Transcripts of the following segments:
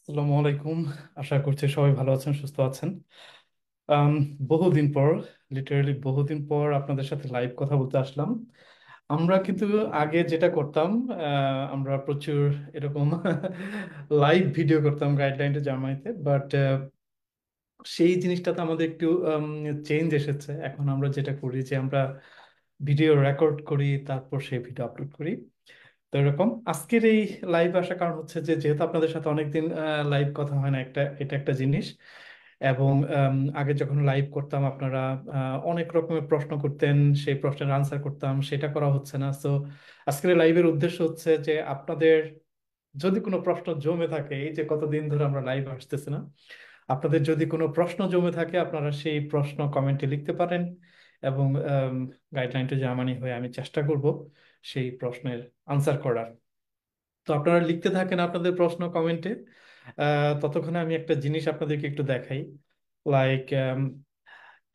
আসসালামু আলাইকুম। আশা করছি সবাই ভালো আছেন, সুস্থ আছেন। আম, বহুদিন পর, লিটারালি বহুদিন পর আপনাদের সাথে লাইভ কথা বলতে আসলাম। আমরা কিন্তু আগে যেটা করতাম, আমরা প্রচুর এরকম লাইভ ভিডিও করতাম গাইডলাইনটা জার্মানিতে, বাট সেই জিনিসটাতে আমাদের একটু চেঞ্জ এসেছে। এখন আমরা যেটা করি যে আমরা ভিডিও রেকর্ড করি, তারপর সেই ভিডিও আপলোড করি। তো এরকম আজকের এই লাইভ আসার কারণ হচ্ছে যে যেহেতু আপনাদের সাথে অনেকদিন লাইভ কথা হয় না, এটা একটা জিনিস। এবং আগে যখন লাইভ করতাম আপনারা অনেক রকমের প্রশ্ন করতেন, সেই প্রশ্নের আনসার করতাম, সেটা করা হচ্ছে না। সো আজকের লাইভের উদ্দেশ্য হচ্ছে যে আপনাদের যদি কোনো প্রশ্ন জমে থাকে, এই যে কতদিন ধরে আমরা লাইভ আসতেছি না, আপনাদের যদি কোনো প্রশ্ন জমে থাকে আপনারা সেই প্রশ্ন কমেন্টে লিখতে পারেন। এবং গাইডলাইন টু জার্মানি হয়ে আমি চেষ্টা করব সেই প্রশ্নের আনসার করার। তো আপনারা লিখতে থাকেন আপনাদের প্রশ্ন কমেন্টে। ততক্ষণে আমি একটা জিনিস আপনাদেরকে একটু দেখাই। লাইক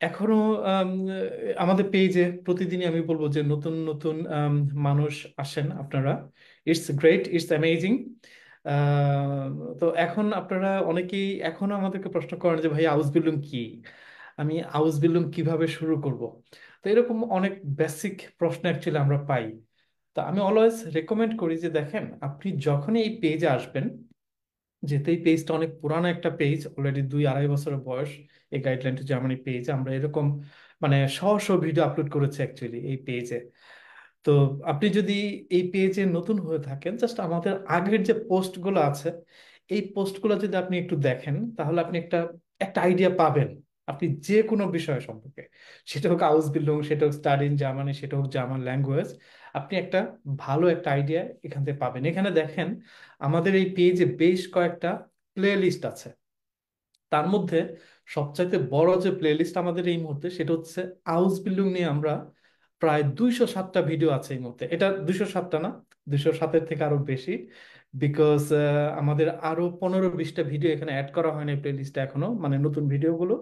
এখনো আমাদের পেজে প্রতিদিনই আমি বলবো যে নতুন নতুন মানুষ আসেন আপনারা। It's great, it's amazing. তো এখন আপনারা অনেকেই এখনো আমাদেরকে প্রশ্ন করেন যে ভাই আউস বিল্ডিং কি, আমি আউস বিল্ডিং কিভাবে শুরু করব। তো এরকম অনেক বেসিক প্রশ্ন অ্যাকচুয়ালি আমরা পাই। তো আমি অলওয়েজ রেকমেন্ড করি যে দেখেন, আপনি যখনই এই পেজে আসবেন, যেহেতু এই পেজটা অনেক পুরানো একটা পেজ, অলরেডি 2-2.5 বছরের বয়স এই গাইডলাইন টু জার্মানি পেজ, আমরা এরকম মানে শহ শহ ভিডিও আপলোড করেছি অ্যাকচুয়ালি এই পেজে। তো আপনি যদি এই পেজে নতুন হয়ে থাকেন, জাস্ট আমাদের আগের যে পোস্টগুলো আছে এই পোস্টগুলো যদি আপনি একটু দেখেন, তাহলে আপনি একটা একটা আইডিয়া পাবেন আপনি যে কোনো বিষয় সম্পর্কে। সেটা হোক আউস বিল্ডিং, সেটা হোক স্টাডি ইন জার্মানি, সেটা হোক জার্মান ল্যাঙ্গুয়েজ, আপনি একটা ভালো একটা আইডিয়া এখান থেকে পাবেন। এখানে দেখেন আমাদের এই পেজে বেশ কয়েকটা প্লে লিস্ট আছে। তার মধ্যে সবচাইতে বড় যে প্লেলিস্ট আমাদের এই মুহূর্তে সেটা হচ্ছে আউস বিল্ডিং নিয়ে। আমরা প্রায় 207টা ভিডিও আছে এই মুহূর্তে। এটা 207টা না, 207-এর থেকে আরো বেশি। বিকজ আমাদের আরো 15-20টা ভিডিও এখানে অ্যাড করা হয়নি প্লে লিস্টে এখনো, মানে নতুন ভিডিওগুলো।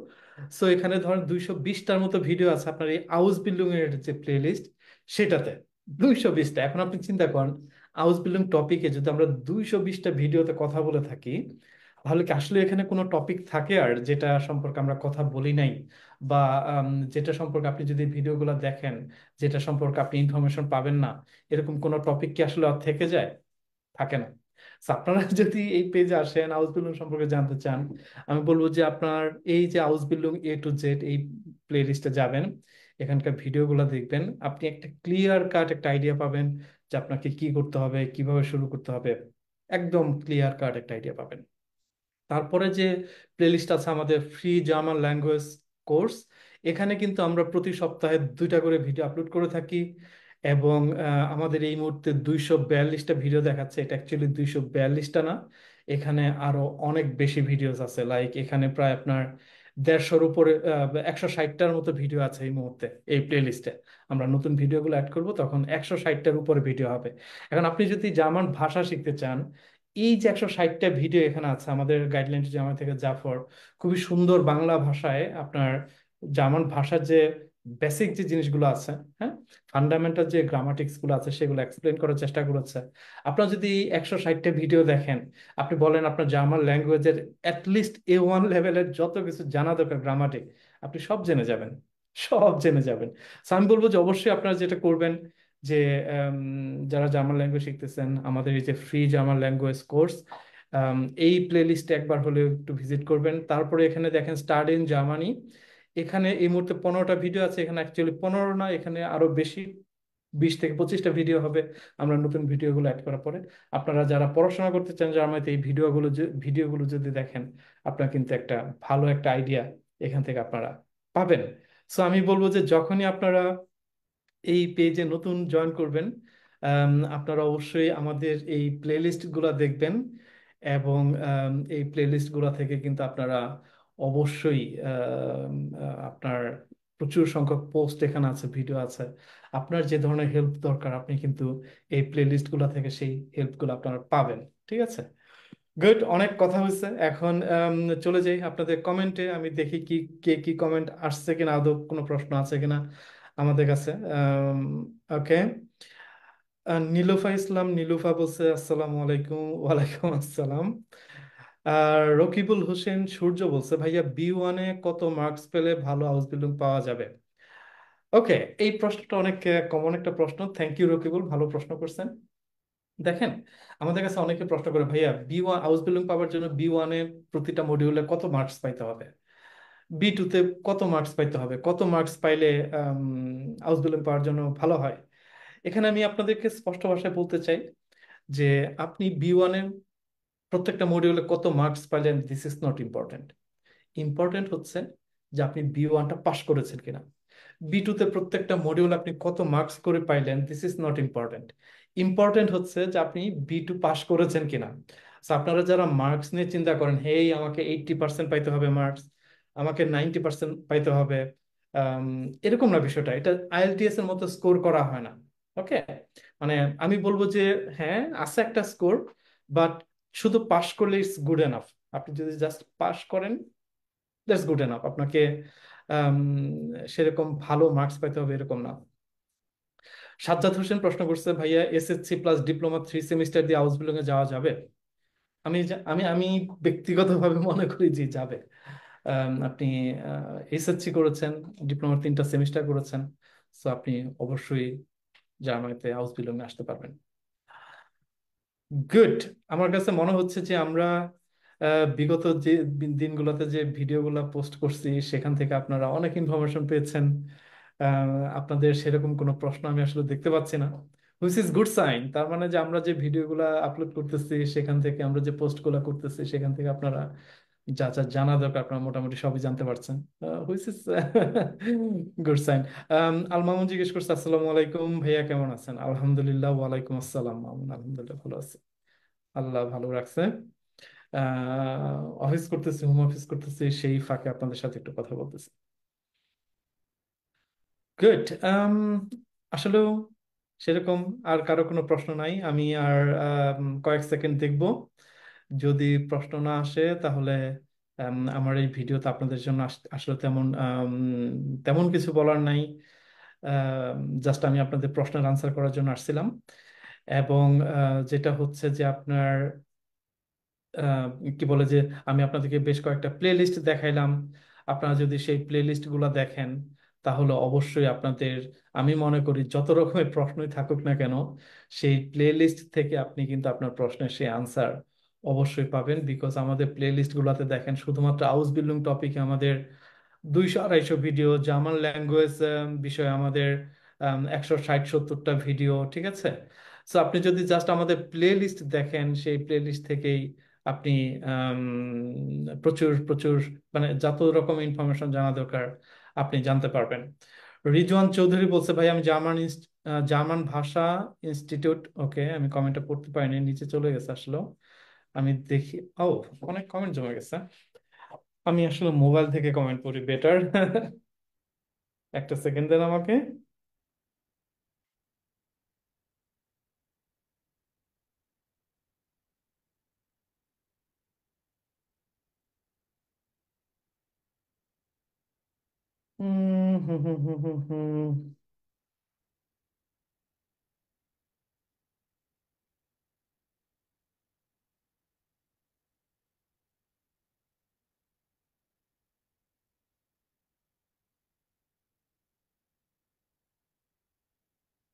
সো এখানে ধরেন 220টার মতো ভিডিও আছে আপনার এই আউস বিল্ডিং এর যে প্লে লিস্ট সেটাতে। 220টা! এখন আপনি চিন্তা করেন, হাউস বিল্ডিং টপিকে যদি আমরা 220টা ভিডিওতে কথা বলে থাকি, তাহলে কি আসলে এখানে কোনো টপিক থাকে আর যেটা সম্পর্কে আমরা কথা বলি নাই? বা যেটা সম্পর্কে আপনি যদি ভিডিওগুলো দেখেন, যেটা সম্পর্কে আপনি ইনফরমেশন পাবেন না, এরকম কোনো টপিক কি আসলে আর থেকে যায়? থাকে না। So, আপনারা যদি এই পেজে আসেন হাউস বিল্ডিং সম্পর্কে জানতে চান, আমি বলবো যে আপনার এই যে house building A to Z এই প্লে লিস্টে যাবেন, এখানকার ভিডিওগুলো দেখবেন, আপনি একটা ক্লিয়ার কাট একটা আইডিয়া পাবেন যে আপনাকে কি করতে হবে, কিভাবে শুরু করতে হবে। একদম ক্লিয়ার কাট একটা আইডিয়া পাবেন। তারপরে যে প্লেলিস্ট আছে আমাদের ফ্রি জার্মান ল্যাঙ্গুয়েজ কোর্স, এখানে কিন্তু আমরা প্রতি সপ্তাহে 2টা করে ভিডিও আপলোড করে থাকি। এবং আমাদের এই মুহূর্তে 242টা ভিডিও দেখাচ্ছে, এটা অ্যাকচুয়ালি 242টা না, এখানে আরো অনেক বেশি ভিডিওস আছে। লাইক এখানে প্রায় আপনার 150-র উপরে 160টার মতো ভিডিও আছে এই মুহূর্তে এই প্লেলিস্টে। আমরা নতুন ভিডিওগুলো অ্যাড করব, তখন 160টার উপরে ভিডিও হবে। এখন আপনি যদি জার্মান ভাষা শিখতে চান, এই যে 160টা ভিডিও এখানে আছে আমাদের গাইডলাইন জার্মান থেকে জাফর, খুবই সুন্দর বাংলা ভাষায় আপনার জার্মান ভাষার যে বেসিক যে জিনিসগুলো আছে, হ্যাঁ, ফান্ডামেন্টাল যে গ্রামাটিক্স গুলো আছে সেগুলো এক্সপ্লেন করার চেষ্টা করেছে। আপনার যদি এই 160টা ভিডিও দেখেন, আপনি বলেন আপনার জার্মান ল্যাঙ্গুয়েজের অ্যাটলিস্ট A1 লেভেলের যত কিছু জানা দরকার গ্রামাটিক, আপনি সব জেনে যাবেন, সব জেনে যাবেন। So, আমি বলবো যে অবশ্যই আপনারা যেটা করবেন যে আম, যারা জার্মান ল্যাঙ্গুয়েজ শিখতেছেন, আমাদের এই যে ফ্রি জার্মান ল্যাঙ্গুয়েজ কোর্স, এই প্লে লিস্টে একবার হলেও একটু ভিজিট করবেন। তারপরে এখানে দেখেন স্টাডি ইন জার্মানি, এখানে এই মুহূর্তে 15টা ভিডিও আছে। এখানে অ্যাকচুয়ালি 15 না, এখানে আরো বেশি, 20 থেকে 25টা ভিডিও হবে আমরা নতুন ভিডিওগুলো অ্যাড করার পরে। আপনারা যারা পড়াশোনা করতে চান জার্মানিতে, এই ভিডিওগুলো যদি দেখেন, আপনার কিন্তু একটা ভালো একটা আইডিয়া এখান থেকে আপনারা পাবেন। সো আমি বলবো যে যখনই আপনারা এই পেজে নতুন জয়েন করবেন, আপনারা অবশ্যই আমাদের এই প্লেলিস্ট গুলা দেখবেন। এবং এই প্লেলিস্ট গুলা থেকে কিন্তু আপনারা অবশ্যই আপনার প্রচুর সংখ্যক পোস্ট এখানে আছে, ভিডিও আছে। আপনার যে ধরনের হেল্প দরকার আপনি কিন্তু এই প্লেলিস্ট গুলা থেকে সেই হেল্প গুলো আপনারা পাবেন। ঠিক আছে, গুড, অনেক কথা হয়েছে। এখন চলে যাই আপনাদের কমেন্টে, আমি দেখি কি কে কি কমেন্ট আসছে কিনা, আদৌ কোনো প্রশ্ন আছে কিনা আমাদের কাছে। ওকে, নীলুফা ইসলাম নীলুফা বলছে আসসালামু আলাইকুম। ওয়ালাইকুম আসসালাম। আর রকিবুল হোসেন সূর্য বলছে, ভাইয়া বি 1-এ কত মার্কস পেলে ভালো হাউস বিল্ডিং পাওয়া যাবে? ওকে, এই প্রশ্নটা অনেক কমন একটা প্রশ্ন। থ্যাংক ইউ রকিবুল, ভালো প্রশ্ন করছেন। দেখেন, আমাদের কাছে অনেকে প্রশ্ন করে, ভাইয়া বি 1 হাউস বিল্ডিং পাওয়ার জন্য বি 1-এ প্রতিটা মডিউলে কত মার্কস পাইতে হবে, বি 2-তে কত মার্কস পাইতে হবে, কত মার্কস পাইলে হাউস বিল্ডিং পাওয়ার জন্য ভালো হয়। এখানে আমি আপনাদেরকে স্পষ্ট ভাষায় বলতে চাই যে আপনি বি 1-এ প্রত্যেকটা মডিউলে কত মার্কস পাইলেন, this is not important. Important হচ্ছে যে আপনি বি 1টা পাশ করেছেন কিনা। বি 2-তে প্রত্যেকটা মডিউল আপনি কত মার্কস করে পাইলেন, this is not important. Important হচ্ছে যে আপনি বি 2 পাশ করেছেন কিনা। So, আপনারা যারা মার্কস নিয়ে চিন্তা করেন, হেই আমাকে 80% পাইতে হবে মার্কস, আমাকে 90% পাইতে হবে, আম, এরকম না বিষয়টা। এটা আইএলটিএস এর মতো স্কোর করা হয় না। ওকে, মানে আমি বলবো যে হ্যাঁ আছে একটা স্কোর, বাট শুধু পাশ করলে ইটস গুড এনাফ। আপনি যদি জাস্ট পাশ করেন, দ্যাটস গুড এনাফ। আপনাকে আম, সেরকম ভালো মার্কস পাইতে হবে এরকম না। সাজ্জাদ হোসেন প্রশ্ন করছে, ভাইয়া এসএসসি প্লাস ডিপ্লোমা 3 সেমিস্টার দিয়ে হাউস বিল্ডিং এ যাওয়া যাবে? আমি ব্যক্তিগতভাবে মনে করি যে যাবে। আপনি এসএসসি করেছেন, ডিপ্লোমার 3টা সেমিস্টার করেছেন, তো আপনি অবশ্যই জার্মানিতে হাউস বিল্ডিং এ আসতে পারবেন। গুড। আমার কাছে মনে হচ্ছে যে আমরা বিগত যে দিনগুলোতে যে ভিডিওগুলো পোস্ট করছি সেখান থেকে আপনারা অনেক ইনফরমেশন পেয়েছেন। আপনাদের সেরকম কোনো প্রশ্ন আমি আসলে দেখতে পাচ্ছি না, হুইচ ইজ গুড সাইন। তার মানে যে আমরা যে ভিডিওগুলো আপলোড করতেছি সেখান থেকে, আমরা যে পোস্টগুলো করতেছি সেখান থেকে আপনারা যা যা জানা দরকার আপনারা মোটামুটি সবই জানতে পারছেন, which is good sign. Al Mamun জিজ্ঞেস করছে, আসসালামু আলাইকুম ভাইয়া কেমন আছেন? আলহামদুলিল্লাহ, ওয়ালাইকুম আসসালাম মামুন, আলহামদুলিল্লাহ ভালো আছি, আল্লাহ ভালো রাখছে। অফিস করতেছি, হোম অফিস করতেছি, সেই ফাঁকে আপনাদের সাথে একটু কথা বলতেছি। গুড। আসলেও সেরকম আর কারো কোনো প্রশ্ন নাই। আমি আর কয়েক সেকেন্ড দেখব, যদি প্রশ্ন না আসে তাহলে আমার এই ভিডিওতে আপনাদের জন্য আসলে তেমন তেমন কিছু বলার নাই। জাস্ট আমি আপনাদের প্রশ্নের আনসার করার জন্য আসছিলাম। এবং যেটা হচ্ছে যে আপনার আহ, কি বলে যে আমি আপনাদেরকে বেশ কয়েকটা প্লে লিস্ট দেখাইলাম। আপনারা যদি সেই প্লে লিস্ট গুলা দেখেন তাহলে অবশ্যই আপনাদের, আমি মনে করি যত রকমের প্রশ্নই থাকুক না কেন, সেই প্লে লিস্ট থেকে আপনি কিন্তু আপনার প্রশ্নের সেই আনসার অবশ্যই পাবেন। বিকজ আমাদের প্লে লিস্ট গুলাতে দেখেন শুধুমাত্র হাউস বিল্ডিং টপিকে আমাদের 200-250 ভিডিও, জার্মান ল্যাঙ্গুয়েজ বিষয়ে আমাদের 160-70টা ভিডিও, ঠিক আছে। সো আপনি যদি জাস্ট আমাদের প্লে লিস্ট দেখেন, সেই প্লে লিস্ট থেকেই আপনি আম, প্রচুর প্রচুর মানে যত রকম ইনফরমেশন জানা দরকার আপনি জানতে পারবেন। রিজওয়ান চৌধুরী বলছে, ভাই আমি জার্মান ভাষা ইনস্টিটিউট, ওকে আমি কমেন্টটা পড়তে পারিনি, নিচে চলে গেছে আসলে। আমি দেখি, ও অনেক কমেন্ট জমে গেছে। আমি আসলে মোবাইল থেকে কমেন্ট করি বেটার। একটা সেকেন্ড দেন আমাকে। হুম হুম হুম হুম হুম হুম।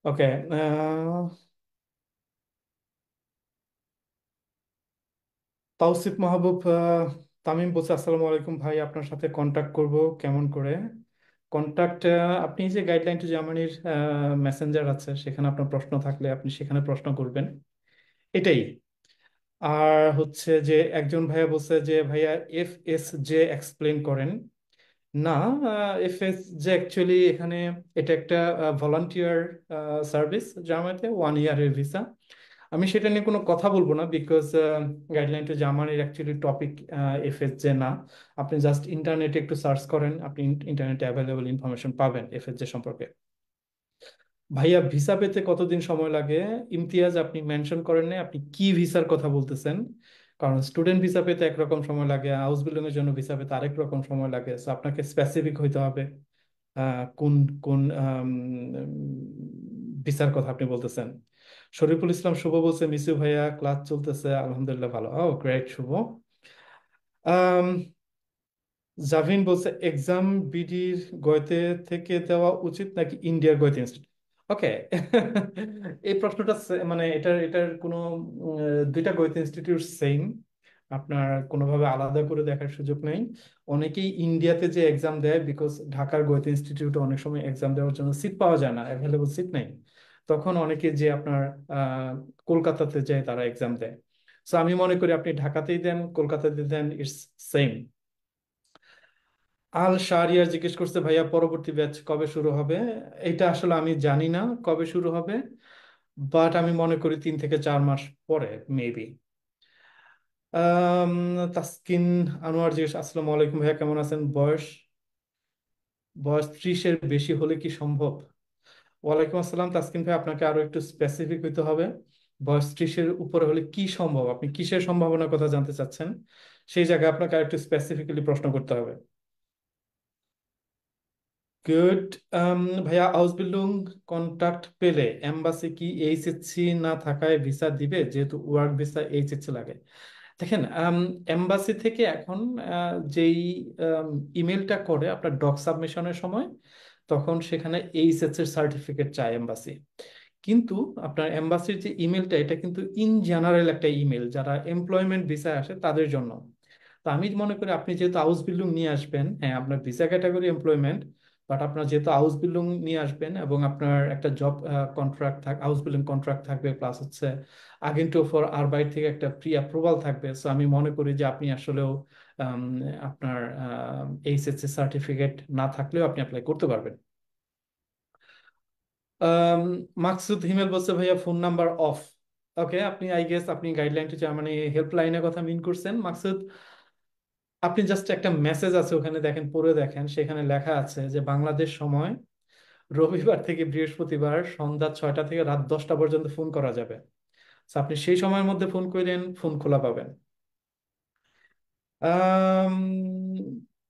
ওকে, তাওসিফ মাহবুব তামিম বলছে, আসসালামু আলাইকুম ভাই, আপনার সাথে কন্টাক্ট করব কেমন করে? কন্টাক্ট, আপনি যে গাইডলাইন টু জার্মানির মেসেঞ্জার আছে, সেখানে আপনার প্রশ্ন থাকলে আপনি সেখানে প্রশ্ন করবেন, এটাই। আর হচ্ছে যে একজন ভাইয়া বলছে যে ভাইয়া FSJ এক্সপ্লেন করেন। না, FSJ অ্যাকচুয়ালি এখানে এটা একটা ভলান্টিয়ার সার্ভিস, জার্মানিতে 1 ইয়ারের ভিসা। আমি সেটা নিয়ে কোনো কথা বলবো না, বিকজ গাইডলাইন টু জার্মানির অ্যাকচুয়ালি টপিক FSJ না। আপনি জাস্ট ইন্টারনেটে একটু সার্চ করেন, আপনি ইন্টারনেটে অ্যাভেলেবল ইনফরমেশন পাবেন FSJ সম্পর্কে। ভাইয়া ভিসা পেতে কতদিন সময় লাগে? ইমতিয়াজ, আপনি মেনশন করেন না আপনি কি ভিসার কথা বলতেছেন। কারণ স্টুডেন্ট ভিসা পেতে একরকম সময় লাগে, হাউস বিল্ডিং এর জন্য ভিসা পেতে আরেক রকম সময় লাগে। সো আপনাকে স্পেসিফিক হইতে হবে কোন কোন ভিসার কথা আপনি বলতেছেন। শরীফুল ইসলাম শুভ বলছে, মিসু ভাইয়া ক্লাস চলতেছে, আলহামদুলিল্লাহ ভালো। ও গ্রেট শুভ। আম, জাভিন বলছে এক্সাম বিডির গয়তে থেকে দেওয়া উচিত নাকি ইন্ডিয়ার গয়তে ইনস্টিটিউট? ওকে। এই প্রশ্নটা মানে এটার কোনো দুইটা গয়তে ইনস্টিটিউট সেম, আপনার কোনোভাবে আলাদা করে দেখার সুযোগ নেই। অনেকেই ইন্ডিয়াতে যে এক্সাম দেয়, বিকজ ঢাকার গয়তে ইনস্টিটিউটে অনেক সময় এক্সাম দেওয়ার জন্য সিট পাওয়া যায় না, অ্যাভেলেবল সিট নেই, তখন অনেকে যে আপনার আহ, কলকাতাতে যায় তারা এক্সাম দেয়। সো আমি মনে করি আপনি ঢাকাতেই দেন কলকাতাতে দেন, ইটস সেম। আল শাহরিয়ার জিজ্ঞেস করছে ভাইয়া পরবর্তী ব্যাচ কবে শুরু হবে। এটা আসলে আমি জানি না কবে শুরু হবে, বাট আমি মনে করি 3 থেকে 4 মাস পরে মেবি। আম, তাসকিন আনোয়ার জিজ্ঞেস, আসসালামু আলাইকুম ভাইয়া কেমন আছেন, বয়স বয়স 30-এর বেশি হলে কি সম্ভব? ওয়ালাইকুম আসসালাম তাসকিন ভাই, আপনাকে আরো একটু স্পেসিফিক হইতে হবে। বয়স 30-এর উপরে হলে কি সম্ভব, আপনি কিসের সম্ভাবনার কথা জানতে চাচ্ছেন? সেই জায়গায় আপনাকে আর একটু স্পেসিফিক্যালি প্রশ্ন করতে হবে। গুড। ভাইয়া আউসবিল্ডিং কন্ট্রাক্ট পেলে এম্বাসি কি এইচএসসি না থাকায় ভিসা দিবে, যেহেতু ওয়ার্ক ভিসা এইচএসসি লাগে? দেখেন, এম্বাসি থেকে এখন যেই ইমেলটা করে আপনার ডক সাবমিশনের সময়, তখন সেখানে এইচএসসি এর সার্টিফিকেট চায় এম্বাসি। কিন্তু আপনার এম্বাসির যে ইমেলটা, এটা কিন্তু ইন জেনারেল একটা ইমেল, যারা এমপ্লয়মেন্ট ভিসায় আসে তাদের জন্য। তো আমি মনে করি আপনি যেহেতু হাউস বিল্ডিং নিয়ে আসবেন, হ্যাঁ আপনার ভিসা ক্যাটাগরি এমপ্লয়মেন্ট, বাট আপনার যেহেতু হাউস বিল্ডিং নিয়ে আসবেন এবং আপনার একটা জব কন্ট্রাক্ট থাক, হাউস বিল্ডিং কন্ট্রাক্ট থাকবে, প্লাস হচ্ছে আগেন্টু ফর আরবাইট থেকে একটা প্রি অ্যাপ্রুভাল থাকবে, সো আমি মনে করি যে আপনি আসলেও আম, আপনার এইচএসসি সার্টিফিকেট না থাকলেও আপনি অ্যাপ্লাই করতে পারবেন। আম, মাকসুদ হিমেল বলছে ভাইয়া ফোন নাম্বার অফ। ওকে, আপনি আই গেস আপনি গাইডলাইন টু মানে হেল্পলাইনের কথা মিন করছেন মাকসুদ। আপনি জাস্ট একটা মেসেজ আছে ওখানে দেখেন, পড়ে দেখেন, সেখানে লেখা আছে যে বাংলাদেশ সময় রবিবার থেকে বৃহস্পতিবার সন্ধ্যা 6টা থেকে রাত 10টা পর্যন্ত ফোন করা যাবে। So আপনি সেই সময়ের মধ্যে ফোন করেন, ফোন খোলা পাবেন। আম,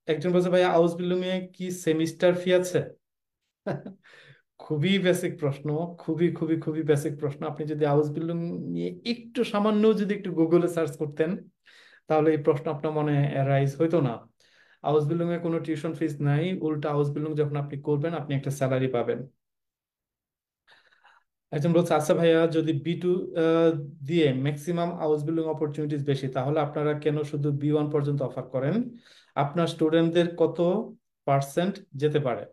একজন বলছে ভাইয়া হাউস বিল্ডিং এ কি সেমিস্টার ফি আছে? খুবই বেসিক প্রশ্ন, খুবই খুবই খুবই বেসিক প্রশ্ন। আপনি যদি হাউস বিল্ডিং নিয়ে একটু সামান্য যদি একটু গুগলে সার্চ করতেন, তাহলে এই প্রশ্ন আপনার মনে অ্যারাইজ হইতো না। হাউস বিল্ডিং এ কোনো টিউশন ফিস নাই, উল্টা হাউস বিল্ডিং যখন আপনি করবেন আপনি একটা স্যালারি পাবেন। একজন বলছে আচ্ছা ভাইয়া, যদি বি2 দিয়ে ম্যাক্সিমাম হাউস বিল্ডিং অপরচুনিটিস বেশি, তাহলে আপনারা কেন শুধু বি1 পর্যন্ত অফার করেন? আপনার স্টুডেন্টদের কত পার্সেন্ট যেতে পারে?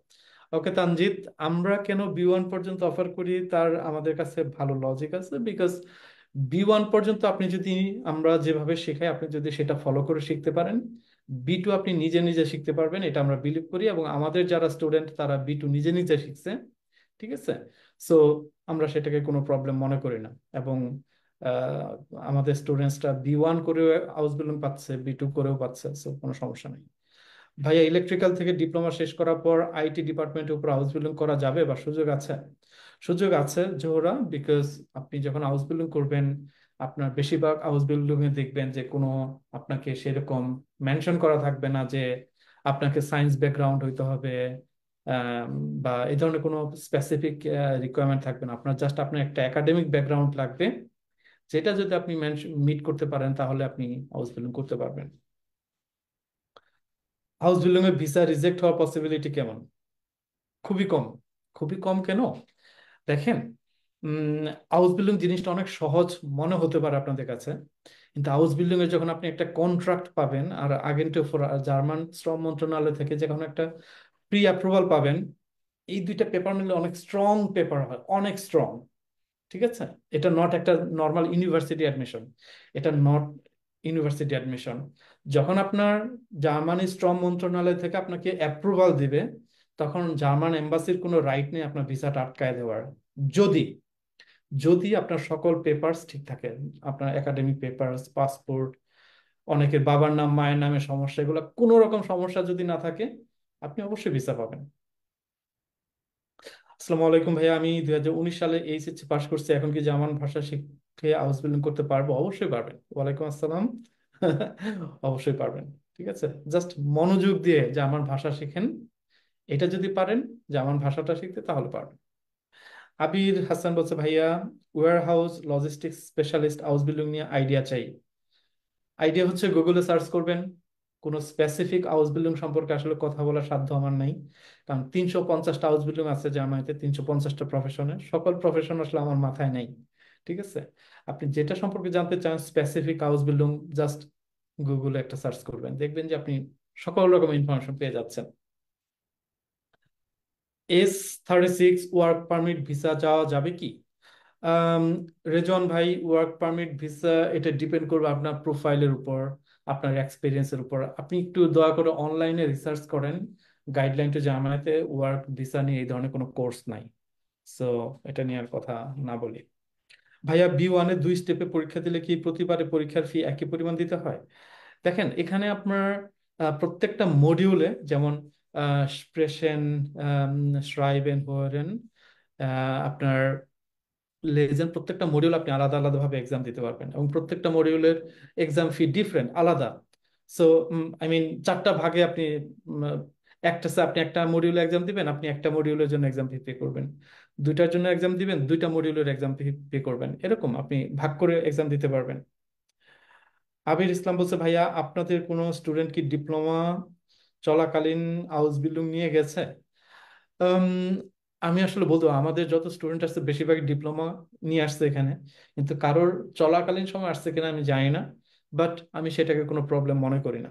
ওকে তানজিৎ, আমরা কেন বি1 পর্যন্ত অফার করি তার আমাদের কাছে ভালো লজিক আছে, বিকজ বি1 পর্যন্ত আপনি যদি, আমরা যেভাবে শেখাই আপনি যদি সেটা ফলো করে শিখতে পারেন, বি2 আপনি নিজে নিজে শিখতে পারবেন, এটা আমরা বিলিভ করি, এবং আমাদের যারা স্টুডেন্ট তারা বি2 নিজে নিজে শিখছে। ঠিক আছে। সো আমরা সেটাকে কোনো প্রবলেম মনে করি না, এবং আহ, আমাদের স্টুডেন্টসরা বি1 করেও হাউস বিল্ডিং পাচ্ছে, বি2 করেও পাচ্ছে, সো কোনো সমস্যা নেই। ভাইয়া ইলেকট্রিক্যাল থেকে ডিপ্লোমা শেষ করার পর আইটি ডিপার্টমেন্টের উপর হাউস বিল্ডিং করা যাবে বা সুযোগ আছে? সুযোগ আছে জোহরা, বিকজ আপনি যখন হাউস বিল্ডিং করবেন, আপনার বেশিরভাগ হাউস বিল্ডিং এ দেখবেন যে কোনো আপনাকে সেরকম মেনশন করা থাকবে না যে আপনাকে সায়েন্স ব্যাকগ্রাউন্ড হইতে হবে, আম, বা এই ধরনের কোনো স্পেসিফিক রিকোয়ারমেন্ট থাকবে না, আপনার জাস্ট আপনার একটা একাডেমিক ব্যাকগ্রাউন্ড লাগবে, যেটা যদি আপনি মিট করতে পারেন তাহলে আপনি হাউস বিল্ডিং করতে পারবেন। House building a visa reject হওয়ার পসিবিলিটি কেমন? খুবই কম। খুবই কম কেন? দেখেন, হাউস বিল্ডিং জিনিসটা অনেক সহজ মনে হতে পারে আপনাদের কাছে, কিন্তু হাউস বিল্ডিং এর যখন আপনি একটা কন্ট্রাক্ট পাবেন, আর আগেন্টে ফর জার্মান শ্রম মন্ত্রণালয় থেকে যখন একটা প্রি অ্যাপ্রুভাল পাবেন, এই দুইটা পেপার মিলে অনেক স্ট্রং পেপার হয়, অনেক স্ট্রং। ঠিক আছে। এটা নট একটা নর্মাল ইউনিভার্সিটি অ্যাডমিশন, এটা নট ইউনিভার্সিটি অ্যাডমিশন। যখন আপনার জার্মানি শ্রম মন্ত্রণালয় থেকে আপনাকে অ্যাপ্রুভাল দিবে, তখন জার্মান এম্বাসির কোনো রাইট নেই আপনার ভিসাটা আটকায় দেওয়ার, যদি যদি আপনার সকল পেপারস ঠিক থাকে, আপনার একাডেমিক পেপারস, পাসপোর্ট, অনেকের বাবার নাম মায়ের নামে সমস্যা, এগুলো কোনো রকম সমস্যা যদি না থাকে, আপনি অবশ্যই ভিসা পাবেন। আসসালামু আলাইকুম ভাইয়া, আমি 2019 সালে এইচএসসি পাশ করছি, এখন কি জার্মান ভাষা শিখে হাউস বিল্ডিং করতে পারবো? অবশ্যই পারবেন। ওয়ালাইকুম আসসালাম। অবশ্যই পারবেন। ঠিক আছে, জাস্ট মনোযোগ দিয়ে জার্মান ভাষা শিখেন, এটা যদি পারেন জার্মান ভাষাটা শিখতে, তাহলে পারবেন। আবির হাসান বলছে ভাইয়া warehouse logistics specialist house building নিয়ে আইডিয়া চাই। আইডিয়া হচ্ছে গুগলে সার্চ করবেন, কোনো স্পেসিফিক হাউস বিল্ডিং সম্পর্কে আসলে কথা বলার সাধ্য আমার নাই, কারণ 350টা হাউস বিল্ডিং আছে জার্মানিতে, 350টা প্রফেশনের, সকল প্রফেশন আসলে আমার মাথায় নাই। ঠিক আছে, আপনি যেটা সম্পর্কে জানতে চান স্পেসিফিক হাউস বিল্ডিং, জাস্ট গুগলে একটা সার্চ করবেন, দেখবেন যে আপনি সকল রকম ইনফরমেশন পেয়ে যাচ্ছেন। S36 ওয়ার্ক পারমিট ভিসা চাওয়া যাবে কি? আম, রেজন ভাই, ওয়ার্ক পারমিট ভিসা এটা ডিপেন্ড করবে আপনার প্রোফাইলের উপর, আপনার এক্সপিরিয়েন্সের উপর। আপনি একটু দয়া করে অনলাইনে রিসার্চ করেন, গাইডলাইন টু জার্মানিতে ওয়ার্ক ভিসা নিয়ে এই ধরনের কোনো কোর্স নাই। সো এটা নিয়ে আর কথা না বলি। ভাইয়া, B1-এ 2 স্টেপে পরীক্ষা দিলে কি প্রতিবারে পরীক্ষার ফি একই পরিমাণ দিতে হয়? দেখেন, এখানে আপনার প্রত্যেকটা মডিউলে, যেমন স্প্রেশন, শ্রাইবেন, হোয়ারেন, আপনার লেজেন্ড, প্রত্যেকটা মডিউল আপনি আলাদা আলাদা ভাবে এক্সাম দিতে পারবেন, এবং প্রত্যেকটা মডিউলের এক্সাম ফি ডিফারেন্ট, আলাদা। সো আই মিন 4টা ভাগে আপনি উম, আপনি একটা মডিউলে এক্সাম দিবেন, আপনি একটা মডিউলের জন্য এক্সাম ফি পে করবেন। 2টার জন্য এক্সাম দিবেন, 2টা মডিউলের এক্সাম ফি পে করবেন, এরকম আপনি ভাগ করে এক্সাম দিতে পারবেন। আবির ইসলাম বলছে, ভাইয়া আপনাদের কোনো স্টুডেন্ট কি ডিপ্লোমা চলাকালীন হাউস বিল্ডিং নিয়ে গেছে? উম, আমি আসলে বলতে পারবো, আমাদের যত স্টুডেন্ট আসছে বেশিরভাগ ডিপ্লোমা নিয়ে আসছে এখানে, কিন্তু কারোর চলাকালীন সময় আসছে কিনা আমি জানি না, বাট আমি সেটাকে কোনো প্রবলেম মনে করি না।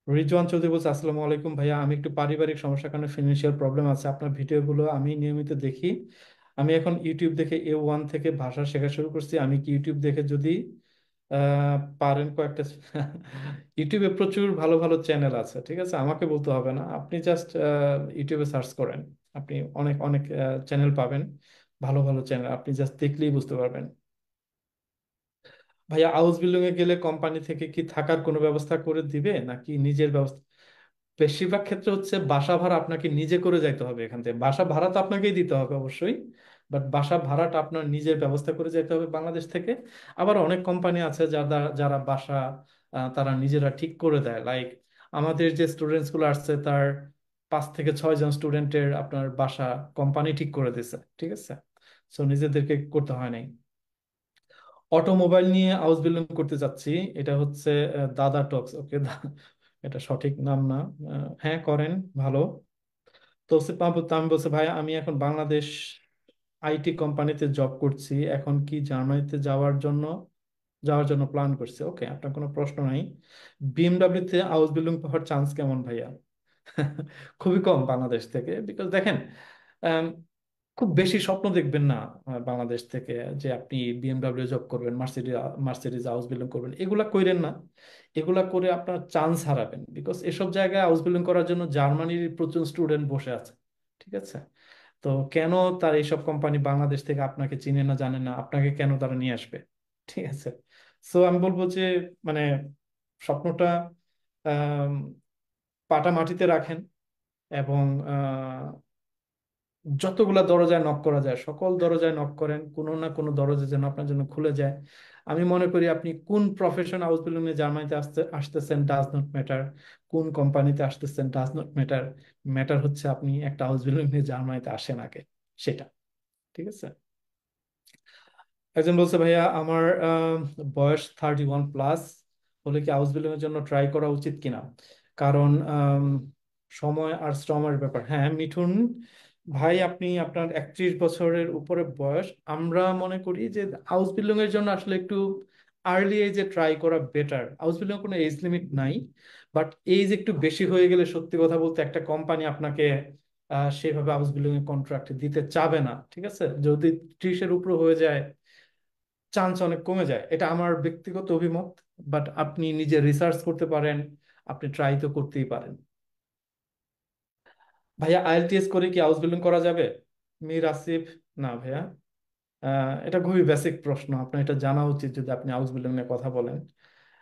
রিজওয়ান চৌধুরী বলছে, আসসালামু আলাইকুম ভাইয়া, আমি একটু পারিবারিক সমস্যার কারণে ফিনান্সিয়াল প্রবলেম আছে, আপনার ভিডিওগুলো আমি নিয়মিত দেখি। আমি এখন ইউটিউব দেখে A1 থেকে ভাষা শেখা শুরু করছি, আমি কি ইউটিউব দেখে যদি পারেন কয়েকটা ইউটিউবে প্রচুর ভালো ভালো চ্যানেল আছে, ঠিক আছে, আমাকে বলতে হবে না, আপনি জাস্ট ইউটিউবে সার্চ করেন, আপনি অনেক অনেক চ্যানেল পাবেন, ভালো ভালো চ্যানেল, আপনি জাস্ট দেখলেই বুঝতে পারবেন। ভাইয়া, হাউস বিল্ডিং এ গেলে কোম্পানি থেকে কি থাকার কোনো ব্যবস্থা করে দিবে নাকি নিজের ব্যবস্থা? বেশিরভাগ ক্ষেত্রে হচ্ছে বাসা ভাড়া আপনাকে নিজে করে যাইতে হবে, এখান থেকে বাসা ভাড়া তো আপনাকেই দিতে হবে অবশ্যই, বাট বাসা ভাড়াটা আপনার নিজের ব্যবস্থা করে যেতে হবে বাংলাদেশ থেকে। আবার অনেক কোম্পানি আছে যারা যারা বাসা তারা নিজেরা ঠিক করে দেয়, লাইক আমাদের যে স্টুডেন্টস গুলো আসছে তার 5 থেকে 6 জন স্টুডেন্টের আপনার বাসা কোম্পানি ঠিক করে দিছে, ঠিক আছে, সো নিজেদেরকে করতে হয় নাই। অটোমোবাইল নিয়ে হাউস বিল্ডিং করতে চাচ্ছি, এটা হচ্ছে দাদা টক্স, ওকে, এটা সঠিক নাম না। হ্যাঁ করেন, ভালো। তৌসিফ মাহমুদ তামিম বলছে, ভাই আমি এখন বাংলাদেশ আইটি কোম্পানিতে জব করছি, এখন কি জার্মানিতে যাওয়ার জন্য প্ল্যান করছি। ওকে, আপনার কোনো প্রশ্ন নাই। BMW তে হাউস বিল্ডিং পাওয়ার চান্স কেমন ভাইয়া? খুবই কম বাংলাদেশ থেকে, বিকজ দেখেন, আম, খুব বেশি স্বপ্ন দেখবেন না বাংলাদেশ থেকে, যে আপনি BMW জব করবেন, মার্সিডিজ মার্সিডিজ হাউস বিল্ডিং করবেন, এগুলা কইরেন না। এগুলা করে আপনার চান্স হারাবেন, বিকজ এসব জায়গায় হাউস বিল্ডিং করার জন্য জার্মানির প্রচুর স্টুডেন্ট বসে আছে, ঠিক আছে। তো কেন তার এইসব কোম্পানি বাংলাদেশ থেকে আপনাকে চিনে না, জানে না, আপনাকে কেন তারা নিয়ে আসবে? ঠিক আছে, সো আমি বলবো যে, মানে স্বপ্নটা আহ পাটা মাটিতে রাখেন, এবং যতগুলা দরজায় নক করা যায় সকল দরজায় নক করেন, কোনো না কোনো দরজা যেন আপনার জন্য খুলে যায়। আমি মনে করি আপনি কোন প্রফেশন হাউস বিল্ডিং এ জার্মানিতে আসতেছেন ডাজ নট ম্যাটার, কোন কোম্পানিতে আসতেছেন ডাজ নট ম্যাটার, ম্যাটার হচ্ছে আপনি একটা হাউস বিল্ডিং এ জার্মানিতে আসেন আগে, সেটা। ঠিক আছে। একজন বলছে, ভাইয়া আমার বয়স 31+, হলে কি হাউস বিল্ডিং এর জন্য ট্রাই করা উচিত কিনা? কারণ সময় আর শ্রমের ব্যাপার। হ্যাঁ মিঠুন ভাই, আপনি আপনার 31 বছরের উপরে বয়স, আমরা মনে করি যে হাউস বিল্ডিং এর জন্য আসলে একটু আর্লি এজে ট্রাই করা বেটার। হাউস বিল্ডিং কোনো এজ লিমিট নাই, বাট এজ একটু বেশি হয়ে গেলে সত্যি কথা বলতে একটা কোম্পানি আপনাকে সেভাবে হাউস বিল্ডিং এর কন্ট্রাক্ট দিতে চাবে না, ঠিক আছে, যদি 30-এর উপরে হয়ে যায় চান্স অনেক কমে যায়, এটা আমার ব্যক্তিগত অভিমত। বাট আপনি নিজে রিসার্চ করতে পারেন, আপনি ট্রাই তো করতেই পারেন। ভাইয়া, IELTS করে কি হাউস বিল্ডিং করা যাবে? মীর আসিফ, না ভাইয়া, এটা খুবই বেসিক প্রশ্ন, আপনার এটা জানা উচিত যদি আপনি হাউস বিল্ডিং নিয়ে কথা বলেন।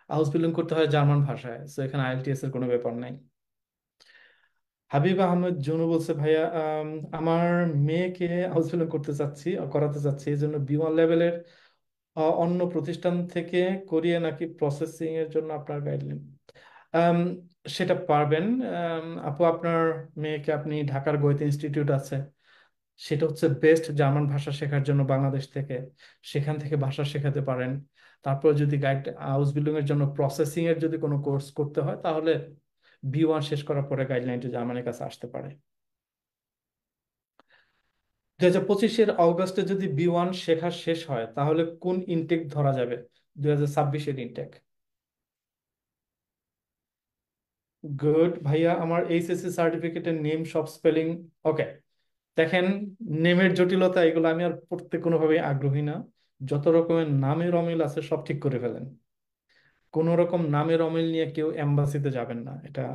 হাউস বিল্ডিং করতে হয় জার্মান ভাষায়, তো এখানে IELTS এর কোনো ব্যাপার নাই। হাবিব আহমেদ জনু বলছে, ভাইয়া আমার মেয়েকে হাউস বিল্ডিং করাতে চাচ্ছি, এই জন্য B1 লেভেলের অন্য প্রতিষ্ঠান থেকে করিয়ে নাকি প্রসেসিং এর জন্য আপনার গাইডলাইন? আম, সেটা পারবেন। আপু, আপনার মেয়েকে আপনি ঢাকার গোয়েতে ইনস্টিটিউট আছে, সেটা হচ্ছে বেস্ট জার্মান ভাষা শেখার জন্য বাংলাদেশ থেকে, সেখান থেকে ভাষা শেখাতে পারেন। তারপর যদি হাউস বিল্ডিং এর জন্য প্রসেসিং এর যদি কোনো কোর্স করতে হয়, তাহলে বি1 শেষ করার পরে গাইডলাইন টু জার্মানির কাছে আসতে পারে। 2025-এর অগস্টে যদি বি1 শেখা শেষ হয়, তাহলে কোন ইনটেক ধরা যাবে? 2026-এর ইনটেক। গুড ভাইয়া, আমার এইচএসসি সার্টিফিকেটের নেম সব স্পেলিং ওকে। দেখেন, নেমের জটিলতা এগুলো আমি আর পড়তে কোনোভাবেই আগ্রহী না। যত রকমের নামের অমিল আছে সব ঠিক করে ফেলেন। কোন রকম নামের অমিল নিয়ে কেউ এম্বাসিতে যাবেন না এটা।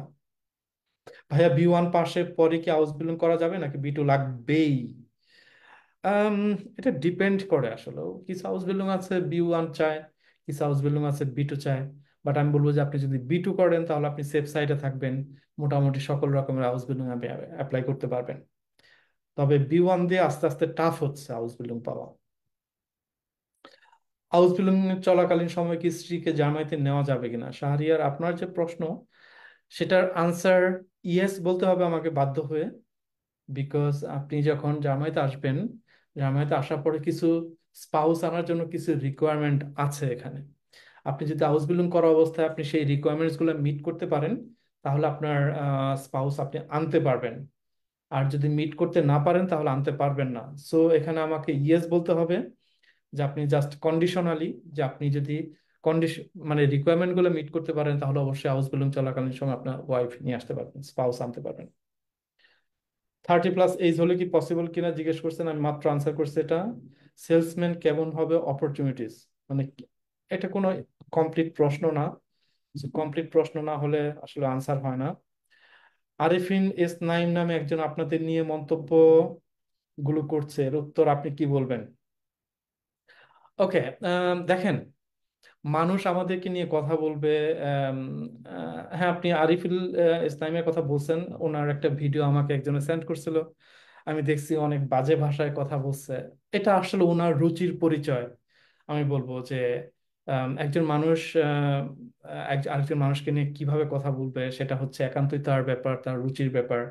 ভাইয়া, বি1 পাশের পরে কি হাউস বিল্ডিং করা যাবে নাকি বি2 লাগবেই? আম, এটা ডিপেন্ড করে আসলে। কিছু হাউস বিল্ডিং আছে বি1 চায়, কিছু হাউস বিল্ডিং আছে বি2 চায়। বাট আমি বলবো যে আপনি যদি বি2 করেন তাহলে আপনি সেফ সাইডে থাকবেন, মোটামুটি সকল রকমের হাউস বিল্ডিং আপনি অ্যাপ্লাই করতে পারবেন। তবে বি1 দিয়ে আস্তে আস্তে টাফ হচ্ছে হাউস বিল্ডিং পাওয়া। হাউস বিল্ডিং চলাকালীন সময় কি স্ত্রীকে জামাইতে নেওয়া যাবে কিনা? শাহরিয়ার, আপনার যে প্রশ্ন, সেটার আনসার ইয়েস বলতে হবে আমাকে বাধ্য হয়ে। বিকজ আপনি যখন জামাইতে আসবেন, জামাইতে আসার পরে কিছু স্পাউস আনার জন্য কিছু রিকোয়ারমেন্ট আছে এখানে। আপনি যদি হাউস বিল্ডিং করা অবস্থায় আপনি সেই রিকোয়ারমেন্টস গুলো মিট করতে পারেন, তাহলে আপনার স্পাউস আপনি আনতে পারবেন। আর যদি মিট করতে না পারেন তাহলে আনতে পারবেন না। সো এখানে আমাকে ইয়েস বলতে হবে, যে আপনি জাস্ট কন্ডিশনালি, যে আপনি যদি কন্ডিশন মানে রিকোয়ারমেন্ট গুলো মিট করতে পারেন, তাহলে অবশ্যই হাউস বিল্ডিং চলাকালীন সময় আপনার ওয়াইফ নিয়ে আসতে পারবেন, স্পাউস আনতে পারবেন। 30+ এজ হলে কি পসিবল কিনা জিজ্ঞেস করছেন, আমি মাত্র আনসার করছি এটা। সেলসম্যান কেমন হবে অপরচুনিটিস, মানে এটা কোনো কমপ্লিট প্রশ্ন না। কমপ্লিট প্রশ্ন না হলে আসলে আনসার হয় না। আরিফিন এস নাইম নামে একজন আপনাদের নিয়ে মন্তব্য গুলো করছে, এর উত্তর আপনি কি বলবেন? ওকে, দেখেন, মানুষ আমাদেরকে নিয়ে কথা বলবে। আম, হ্যাঁ, আপনি আরিফুল ইসলামের কথা বলছেন। ওনার একটা ভিডিও আমাকে একজনে সেন্ড করছিল, আমি দেখছি অনেক বাজে ভাষায় কথা বলছে। এটা আসলে ওনার রুচির পরিচয়। আমি বলবো যে একজন মানুষ আরেকজন মানুষকে নিয়ে কিভাবে কথা বলবে সেটা হচ্ছে একান্তই তার ব্যাপার, তার রুচির ব্যাপার।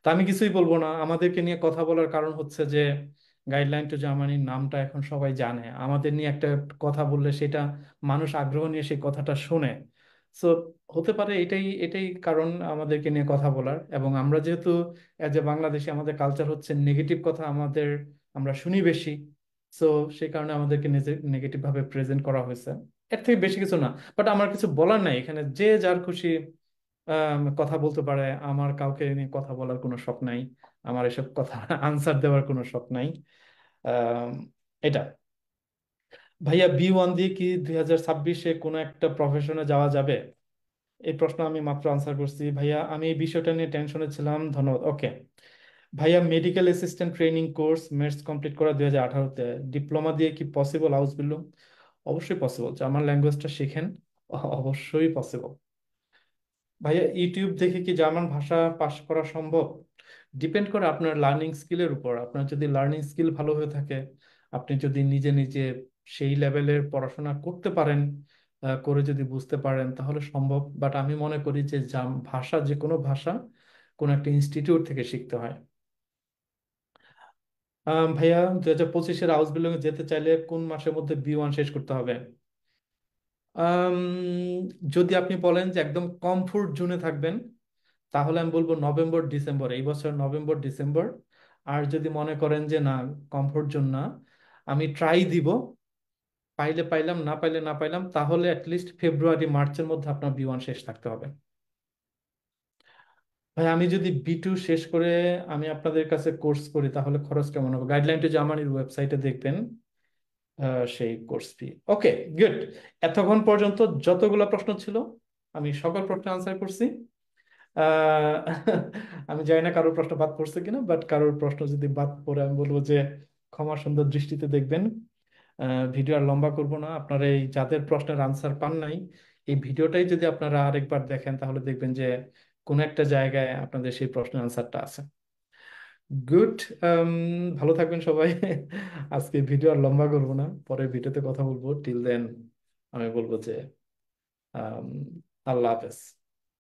তা আমি কিছুই বলবো না। আমাদেরকে নিয়ে কথা বলার কারণ হচ্ছে যে গাইডলাইন টু জার্মানির নামটা এখন সবাই জানে। আমাদের নিয়ে একটা কথা বললে সেটা মানুষ আগ্রহ নিয়ে সেই কথাটা শোনে। সো হতে পারে এটাই এটাই কারণ আমাদেরকে নিয়ে কথা বলার। এবং আমরা যেহেতু এজ এ বাংলাদেশি, আমাদের কালচার হচ্ছে নেগেটিভ কথা আমরা শুনি বেশি। সো সেই কারণে আমাদেরকে নেগেটিভ ভাবে প্রেজেন্ট করা হয়েছে। এর থেকে বেশি কিছু না। বাট আমার কিছু বলার নাই, এখানে যে যার খুশি কথা বলতে পারে। আমার কাউকে নিয়ে কথা বলার কোনো শখ নাই, আমার এসব কথা আনসার দেওয়ার কোনো শখ নাই। আম, এটা। ভাইয়া, বি1 দিয়ে কি 2026-এ কোনো একটা প্রফেশনে যাওয়া যাবে? এই প্রশ্ন আমি মাত্র আনসার করছি। ভাইয়া, আমি এই বিষয়টা নিয়ে টেনশনে ছিলাম, ধন্যবাদ। ওকে ভাইয়া, medical assistant training course MATS complete করা 2018-তে, ডিপ্লোমা দিয়ে কি পসিবল হাউস বিল্ডিং? অবশ্যই পসিবল, জার্মান ল্যাঙ্গুয়েজটা শিখেন। অবশ্যই পসিবল। ভাইয়া, ইউটিউব দেখে কি জার্মান ভাষা পাশ করা সম্ভব? ডিপেন্ড করে আপনার লার্নিং স্কিলের উপর। আপনার যদি লার্নিং স্কিল ভালো হয়ে থাকে, আপনি যদি নিজে নিজে সেই লেভেলের পড়াশোনা করতে পারেন, করে যদি বুঝতে পারেন, তাহলে সম্ভব। বাট আমি মনে করি যে ভাষা, যে কোনো ভাষা কোনো একটা ইনস্টিটিউট থেকে শিখতে হয়। ভাইয়া, 2025-এর হাউস বিল্ডিং যেতে চাইলে কোন মাসের মধ্যে বি1 শেষ করতে হবে? আম, যদি আপনি বলেন যে একদম কমফোর্ট জোনে থাকবেন, তাহলে আমি বলবো নভেম্বর ডিসেম্বর, এই বছর নভেম্বর ডিসেম্বর। আর যদি মনে করেন যে না, কমফোর্ট জোন না, আমি ট্রাই দিব, পাইলে পাইলাম, না পাইলে না পাইলাম, তাহলে অ্যাটলিস্ট ফেব্রুয়ারি মার্চের মধ্যে আপনার বি1 শেষ থাকতে হবে। ভাই, আমি যদি বি2 শেষ করে আমি আপনাদের কাছে কোর্স করি, তাহলে খরচ কেমন হবে? গাইডলাইন টু জার্মানির ওয়েবসাইটে দেখবেন সেই কোর্স ফি। ওকে, গুড। এতক্ষণ পর্যন্ত যতগুলো প্রশ্ন ছিল আমি সকল প্রশ্নের আনসার করছি। আহ, আমি জানি না কারোর প্রশ্ন বাদ পড়ছে কিনা, বাট কারোর প্রশ্ন যদি বাদ পড়ে আমি বলবো যে ক্ষমা সুন্দর দৃষ্টিতে দেখবেন। ভিডিও আর লম্বা করব না। আপনারা এই যাদের প্রশ্নের আনসার পান নাই, এই ভিডিওটাই যদি আপনারা আরেকবার দেখেন, তাহলে দেখবেন যে কোন একটা জায়গায় আপনাদের সেই প্রশ্নের আনসারটা আছে। গুড। ভালো থাকবেন সবাই। আজকে ভিডিও আর লম্বা করবো না, পরের ভিডিওতে কথা বলবো। টিল দেন আমি বলবো যে আল্লাহ হাফেজ।